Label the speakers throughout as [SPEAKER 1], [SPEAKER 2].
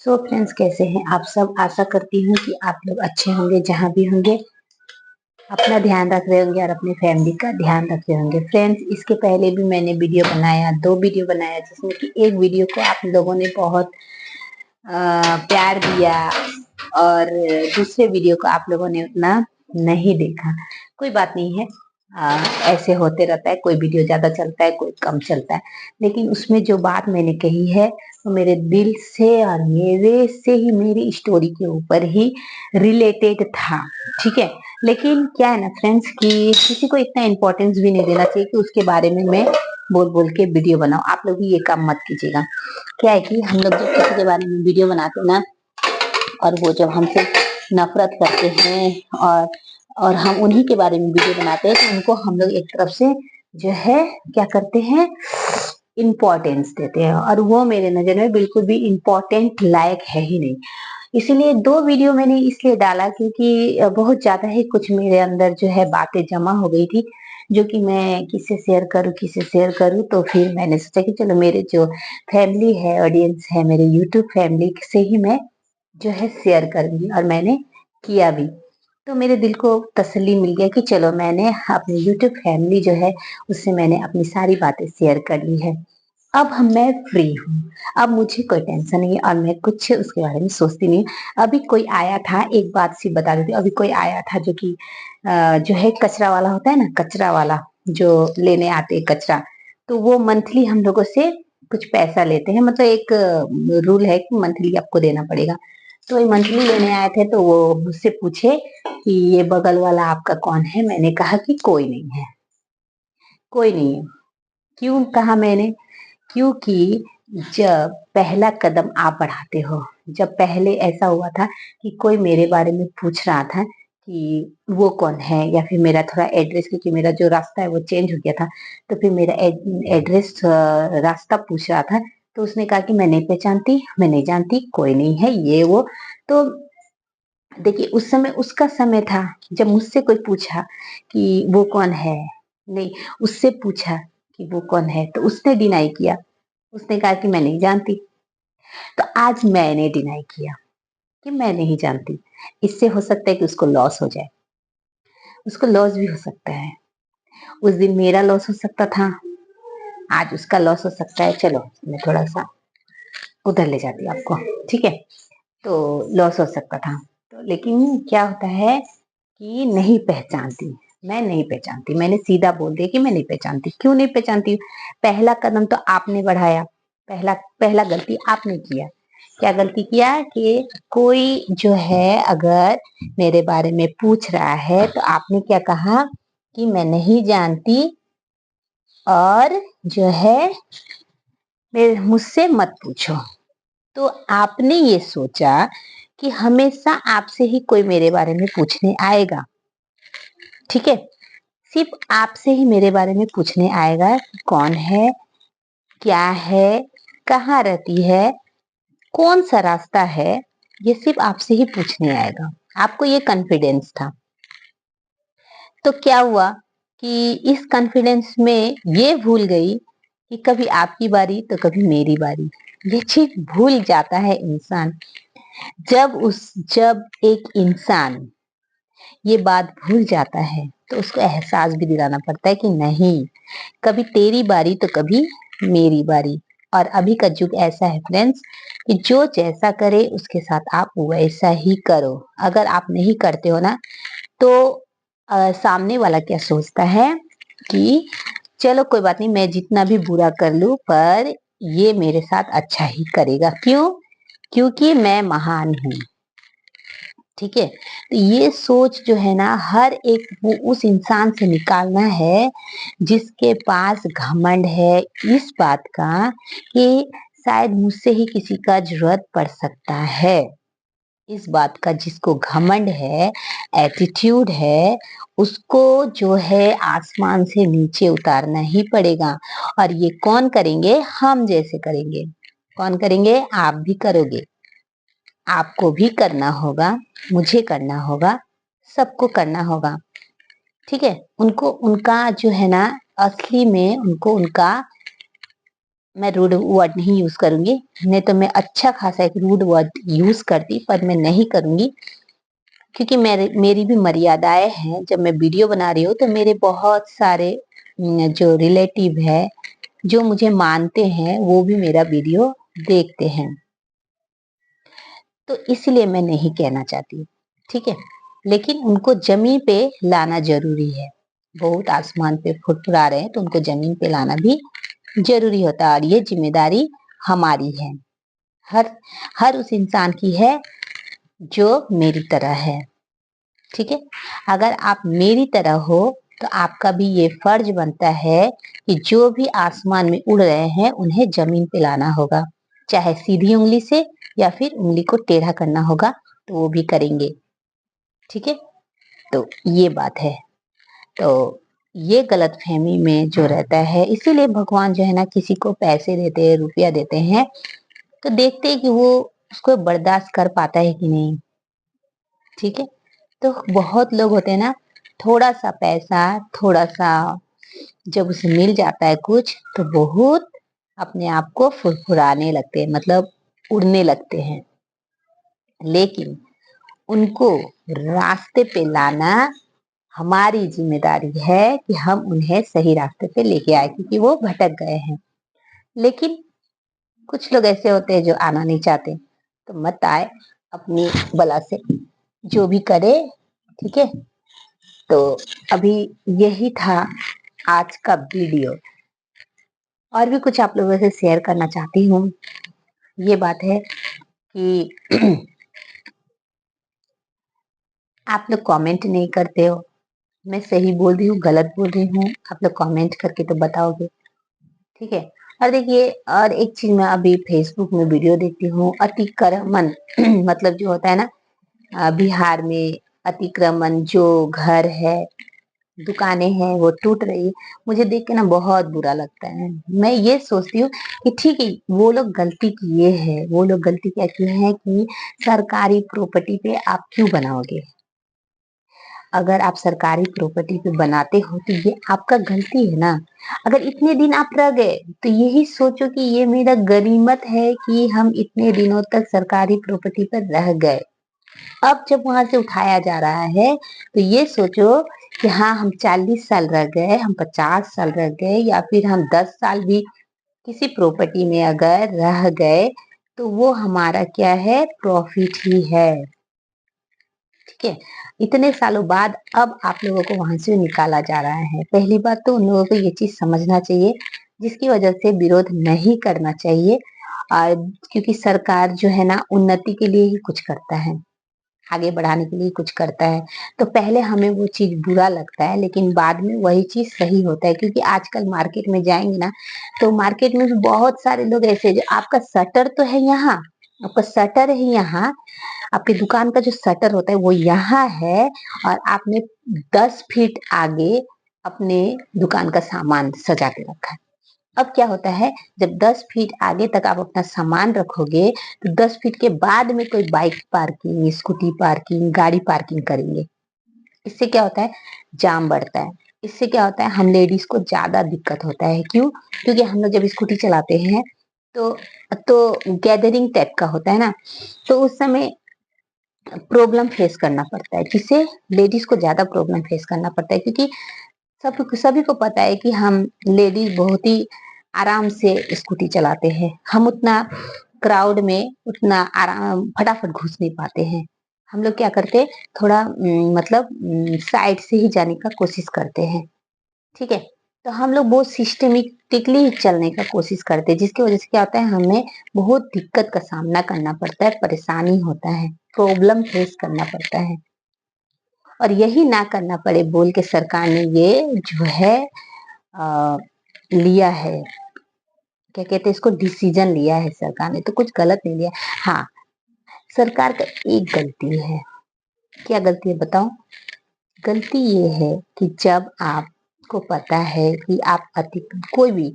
[SPEAKER 1] So friends, कैसे हैं आप सब। आशा करती हूँ कि आप लोग अच्छे होंगे, जहाँ भी होंगे अपना ध्यान रख रहे होंगे और अपने फैमिली का ध्यान रख रहे होंगे। फ्रेंड्स, इसके पहले भी मैंने वीडियो बनाया, 2 वीडियो बनाया, जिसमें कि एक वीडियो को आप लोगों ने बहुत प्यार दिया और दूसरे वीडियो को आप लोगों ने उतना नहीं देखा। कोई बात नहीं है, ऐसे होते रहता है। कोई वीडियो ज्यादा चलता है, कोई कम चलता है, लेकिन उसमें जो बात मैंने कही है वो मेरे दिल से और मेरे से ही, मेरी स्टोरी के ऊपर ही रिलेटेड था। ठीक है, लेकिन क्या है ना फ्रेंड्स कि किसी को इतना इम्पोर्टेंस भी नहीं देना चाहिए कि उसके बारे में मैं बोल बोल के वीडियो बनाऊं। आप लोग भी ये काम मत कीजिएगा। क्या है कि हम लोग जब किसी के बारे में वीडियो बनाते हैं ना, और वो जब हमसे नफरत करते हैं और हम उन्हीं के बारे में वीडियो बनाते हैं, तो उनको हम लोग एक तरफ से जो है क्या करते हैं, इम्पोर्टेंस देते हैं, और वो मेरे नजर में बिल्कुल भी इम्पोर्टेंट लायक है ही नहीं। इसीलिए 2 वीडियो मैंने इसलिए डाला क्योंकि बहुत ज्यादा ही कुछ मेरे अंदर जो है बातें जमा हो गई थी, जो कि मैं किससे शेयर करूं, किससे शेयर करूं। तो फिर मैंने सोचा कि चलो मेरे जो फैमिली है, ऑडियंस है, मेरे यूट्यूब फैमिली से ही मैं जो है शेयर करूंगी। और मैंने किया भी। तो मेरे दिल को तसल्ली मिल गया कि चलो मैंने अपनी यूट्यूब फैमिली जो है उससे मैंने अपनी सारी बातें शेयर कर ली है। अब मैं फ्री हूँ। अब मुझे कोई टेंशन नहीं है और मैं कुछ उसके बारे में सोचती नहीं। अभी कोई आया था, एक बात सी बता देती हूँ। अभी कोई आया था जो कि जो है कचरा वाला होता है ना, कचरा वाला जो लेने आते हैं कचरा। तो वो मंथली हम लोगों से कुछ पैसा लेते हैं, मतलब एक रूल है कि मंथली आपको देना पड़ेगा। तो ये मंथली लेने आए थे, तो वो मुझसे पूछे कि ये बगल वाला आपका कौन है। मैंने कहा कि कोई नहीं है, कोई नहीं है। क्यों कहा मैंने? क्योंकि जब पहला कदम आप बढ़ाते हो, जब पहले ऐसा हुआ था कि कोई मेरे बारे में पूछ रहा था कि वो कौन है, या फिर मेरा थोड़ा एड्रेस, क्योंकि मेरा जो रास्ता है वो चेंज हो गया था, तो फिर मेरा एड्रेस रास्ता पूछ रहा था। तो उसने कहा कि मैं नहीं पहचानती, मैं नहीं जानती, कोई नहीं है ये वो। तो देखिए, उस समय उसका समय था जब मुझसे कोई पूछा कि वो कौन है। नहीं, उससे पूछा कि वो कौन है, तो उसने डिनाई किया। उसने कहा कि मैं नहीं जानती। तो आज मैंने डिनाई किया कि मैं नहीं जानती। इससे हो सकता है कि उसको लॉस हो जाए, उसको लॉस भी हो सकता है। उस दिन मेरा लॉस हो सकता था, आज उसका लॉस हो सकता है। चलो मैं थोड़ा सा उधर ले जाती हूँ आपको, ठीक है। तो लॉस हो सकता था, तो लेकिन क्या होता है कि नहीं पहचानती, मैं नहीं पहचानती। मैंने सीधा बोल दिया कि मैं नहीं पहचानती। क्यों नहीं पहचानती? पहला कदम तो आपने बढ़ाया, पहला पहला गलती आपने किया। क्या गलती किया कि कोई जो है अगर मेरे बारे में पूछ रहा है, तो आपने क्या कहा कि मैं नहीं जानती, और जो है मेरे मुझसे मत पूछो। तो आपने ये सोचा कि हमेशा आपसे ही कोई मेरे बारे में पूछने आएगा, ठीक है। सिर्फ आपसे ही मेरे बारे में पूछने आएगा कि कौन है, क्या है, कहाँ रहती है, कौन सा रास्ता है। ये सिर्फ आपसे ही पूछने आएगा। आपको ये कॉन्फिडेंस था। तो क्या हुआ कि इस कॉन्फिडेंस में ये भूल गई कि कभी आपकी बारी तो कभी मेरी बारी। ये चीज भूल जाता है इंसान। जब एक इंसान ये बात भूल जाता है, तो उसको एहसास भी दिलाना पड़ता है कि नहीं, कभी तेरी बारी तो कभी मेरी बारी। और अभी का युग ऐसा है फ्रेंड्स कि जो जैसा करे उसके साथ आप वैसा ही करो। अगर आप नहीं करते हो ना, तो सामने वाला क्या सोचता है कि चलो कोई बात नहीं, मैं जितना भी बुरा कर लूं पर ये मेरे साथ अच्छा ही करेगा। क्यों? क्योंकि मैं महान हूं। ठीक है, तो ये सोच जो है ना, हर एक वो उस इंसान से निकालना है जिसके पास घमंड है इस बात का कि शायद मुझसे ही किसी का जरूरत पड़ सकता है। इस बात का जिसको घमंड है, एटीट्यूड है, उसको जो है आसमान से नीचे उतारना ही पड़ेगा। और ये कौन करेंगे? हम जैसे करेंगे। कौन करेंगे? आप भी करोगे। आपको भी करना होगा, मुझे करना होगा, सबको करना होगा। ठीक है, उनको उनका जो है ना, असली में उनको उनका मैं रूड वर्ड नहीं यूज करूंगी, नहीं तो मैं अच्छा खासा एक रूड वर्ड यूज करती, पर मैं नहीं करूंगी क्योंकि मेरी भी मर्यादाएं हैं। जब मैं वीडियो बना रही हूँ तो मेरे बहुत सारे जो रिलेटिव है, जो मुझे मानते हैं, वो भी मेरा वीडियो देखते हैं, तो इसलिए मैं नहीं कहना चाहती, ठीक है। लेकिन उनको जमीन पे लाना जरूरी है। बहुत आसमान पे फुटफुरा रहे हैं तो उनको जमीन पे लाना भी जरूरी होता है, और ये जिम्मेदारी हमारी है, हर हर उस इंसान की है जो मेरी तरह है, ठीक है। अगर आप मेरी तरह हो तो आपका भी ये फर्ज बनता है कि जो भी आसमान में उड़ रहे हैं उन्हें जमीन पे लाना होगा, चाहे सीधी उंगली से या फिर उंगली को टेढ़ा करना होगा तो वो भी करेंगे, ठीक है। तो ये बात है। तो ये गलत फहमी में जो रहता है, इसीलिए भगवान जो है ना किसी को पैसे देते हैं, रुपया देते हैं, तो देखते हैं कि वो उसको बर्दाश्त कर पाता है कि नहीं, ठीक है। तो बहुत लोग होते हैं ना, थोड़ा सा पैसा, थोड़ा सा जब उसे मिल जाता है कुछ, तो बहुत अपने आप को फुरफुराने लगते हैं, मतलब उड़ने लगते हैं। लेकिन उनको रास्ते पे लाना हमारी जिम्मेदारी है कि हम उन्हें सही रास्ते पे लेके आए, क्योंकि वो भटक गए हैं। लेकिन कुछ लोग ऐसे होते हैं जो आना नहीं चाहते, तो मत आए अपनी बला से, जो भी करे, ठीक है। तो अभी यही था आज का वीडियो। और भी कुछ आप लोगों से शेयर करना चाहती हूँ। ये बात है कि आप लोग कमेंट नहीं करते हो, मैं सही बोल रही हूँ गलत बोल रही हूँ, आप लोग कमेंट करके तो बताओगे, ठीक है। और देखिए, और एक चीज मैं अभी फेसबुक में वीडियो देखती हूँ, अतिक्रमण मतलब जो होता है ना, बिहार में अतिक्रमण, जो घर है, दुकानें हैं, वो टूट रही है। मुझे देख के ना बहुत बुरा लगता है। मैं ये सोचती हूँ कि ठीक है, वो लोग गलती किए हैं, वो लोग गलती क्या किए हैं कि सरकारी प्रॉपर्टी पे आप क्यों बनाओगे। अगर आप सरकारी प्रॉपर्टी पे बनाते हो तो ये आपका गलती है ना। अगर इतने दिन आप रह गए तो यही सोचो कि ये मेरा गनीमत है कि हम इतने दिनों तक सरकारी प्रॉपर्टी पर रह गए। अब जब वहां से उठाया जा रहा है तो ये सोचो कि हाँ, हम 40 साल रह गए, हम 50 साल रह गए, या फिर हम 10 साल भी किसी प्रॉपर्टी में अगर रह गए तो वो हमारा क्या है, प्रॉफिट ही है, ठीक है। इतने सालों बाद अब आप लोगों को वहां से निकाला जा रहा है। पहली बात तो उन लोगों को ये चीज समझना चाहिए, जिसकी वजह से विरोध नहीं करना चाहिए। और क्योंकि सरकार जो है ना उन्नति के लिए ही कुछ करता है, आगे बढ़ाने के लिए कुछ करता है, तो पहले हमें वो चीज बुरा लगता है, लेकिन बाद में वही चीज सही होता है। क्योंकि आजकल मार्केट में जाएंगे ना, तो मार्केट में भी बहुत सारे लोग ऐसे हैं, जो आपका शटर तो है यहाँ, आपका शटर है यहाँ, आपकी दुकान का जो शटर होता है वो यहाँ है, और आपने 10 फीट आगे अपने दुकान का सामान सजा के रखा है। अब क्या होता है, जब 10 फीट आगे तक आप अपना सामान रखोगे, तो 10 फीट के बाद में कोई बाइक पार्किंग, स्कूटी पार्किंग, गाड़ी पार्किंग करेंगे। इससे क्या होता है, जाम बढ़ता है। इससे क्या होता है, हम लेडीज को ज्यादा दिक्कत होता है। क्यों? क्योंकि हम लोग जब स्कूटी चलाते हैं तो गैदरिंग टाइप का होता है ना, तो उस समय प्रॉब्लम फेस करना पड़ता है, जिससे लेडीज को ज्यादा प्रॉब्लम फेस करना पड़ता है। क्योंकि सभी को पता है कि हम लेडीज बहुत ही आराम से स्कूटी चलाते हैं, हम उतना क्राउड में उतना आराम फटाफट घुस नहीं पाते हैं। हम लोग क्या करते हैं, थोड़ा मतलब साइड से ही जाने का कोशिश करते हैं, ठीक है। तो हम लोग बहुत सिस्टमेटिकली चलने का कोशिश करते हैं, जिसकी वजह से क्या होता है, हमें बहुत दिक्कत का सामना करना पड़ता है, परेशानी होता है, प्रॉब्लम फेस करना पड़ता है। और यही ना करना पड़े बोल के सरकार ने ये जो है आ, लिया है, क्या कहते हैं इसको, डिसीजन लिया है सरकार ने, तो कुछ गलत नहीं लिया। हाँ, सरकार का एक गलती है। क्या गलती है बताओ? गलती ये है कि जब आपको पता है कि आप कोई भी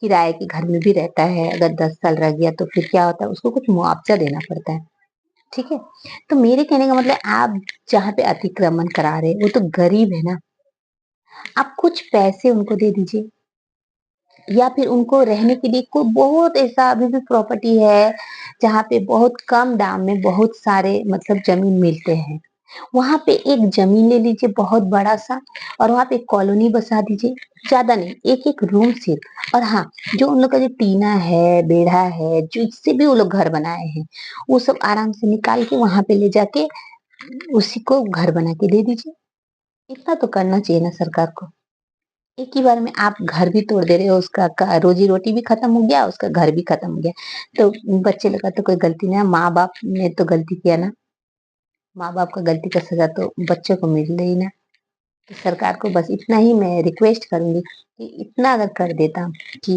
[SPEAKER 1] किराए के घर में भी रहता है, अगर 10 साल रह गया तो फिर क्या होता है, उसको कुछ मुआवजा देना पड़ता है, ठीक है। तो मेरे कहने का मतलब, आप जहाँ पे अतिक्रमण करा रहे हैं वो तो गरीब है ना, आप कुछ पैसे उनको दे दीजिए, या फिर उनको रहने के लिए कोई बहुत ऐसा अभी भी प्रॉपर्टी है जहाँ पे बहुत कम दाम में बहुत सारे मतलब जमीन मिलते हैं, वहां पे एक जमीन ले लीजिए बहुत बड़ा सा और वहां पे एक कॉलोनी बसा दीजिए, ज्यादा नहीं, एक एक रूम सिर्फ। और हाँ, जो उन लोग का जो टीना है, बेढ़ा है, जो इससे भी वो लोग घर बनाए हैं, वो सब आराम से निकाल के वहां पे ले जाके उसी को घर बना के दे दीजिए। इतना तो करना चाहिए ना सरकार को। एक ही बार में आप घर भी तोड़ दे रहे हो, उसका रोजी रोटी भी खत्म हो गया, उसका घर भी खत्म हो गया। तो बच्चे लोग का तो कोई गलती नहीं है, माँ बाप ने तो गलती किया ना। माँ बाप का गलती का सजा तो बच्चों को मिल रही ना। तो सरकार को बस इतना ही मैं रिक्वेस्ट करूंगी कि इतना अगर कर देता कि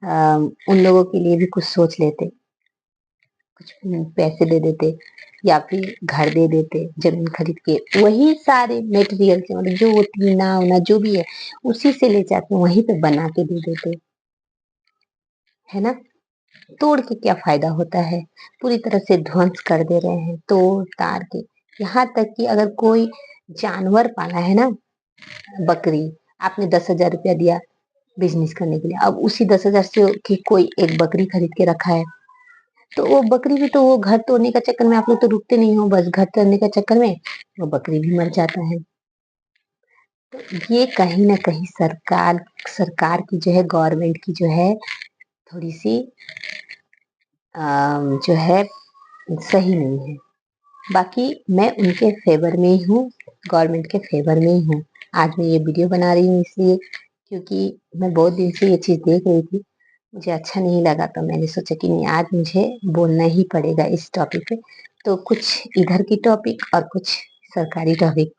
[SPEAKER 1] उन लोगों के लिए भी कुछ सोच लेते, कुछ पैसे दे देते या फिर घर दे देते जमीन खरीद के, वही सारे मेटेरियल से मतलब जो वो टीना उना जो भी है उसी से ले जाके वहीं पे बना के दे देते, है ना। तोड़ के क्या फायदा होता है, पूरी तरह से ध्वंस कर दे रहे हैं तोड़ ताड़ के। यहाँ तक कि अगर कोई जानवर पाला है ना, बकरी, आपने 10,000 रुपया दिया बिजनेस करने के लिए, अब उसी 10,000 से की कोई एक बकरी खरीद के रखा है, तो वो बकरी भी तो वो घर तोड़ने का चक्कर में आप लोग तो रुकते नहीं हो, बस घर तोड़ने का चक्कर में वो बकरी भी मर जाता है। तो ये कहीं ना कहीं सरकार सरकार की जो है, गवर्नमेंट की जो है थोड़ी सी जो है सही नहीं है। बाकी मैं उनके फेवर में ही हूँ, गवर्नमेंट के फेवर में ही हूँ। आज मैं ये वीडियो बना रही हूँ इसलिए क्योंकि मैं बहुत दिन से ये चीज़ देख रही थी, मुझे अच्छा नहीं लगा, तो मैंने सोचा कि नहीं, आज मुझे बोलना ही पड़ेगा इस टॉपिक पे। तो कुछ इधर की टॉपिक और कुछ सरकारी टॉपिक।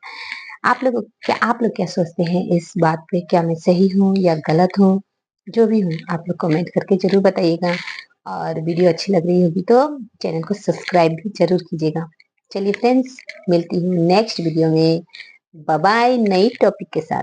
[SPEAKER 1] आप लोग क्या सोचते हैं इस बात पे, क्या मैं सही हूँ या गलत हूँ? जो भी हूँ आप लोग कमेंट करके जरूर बताइएगा, और वीडियो अच्छी लग रही होगी तो चैनल को सब्सक्राइब भी जरूर कीजिएगा। चलिए फ्रेंड्स, मिलती हूँ नेक्स्ट वीडियो में। बाय बाय, नई टॉपिक के साथ।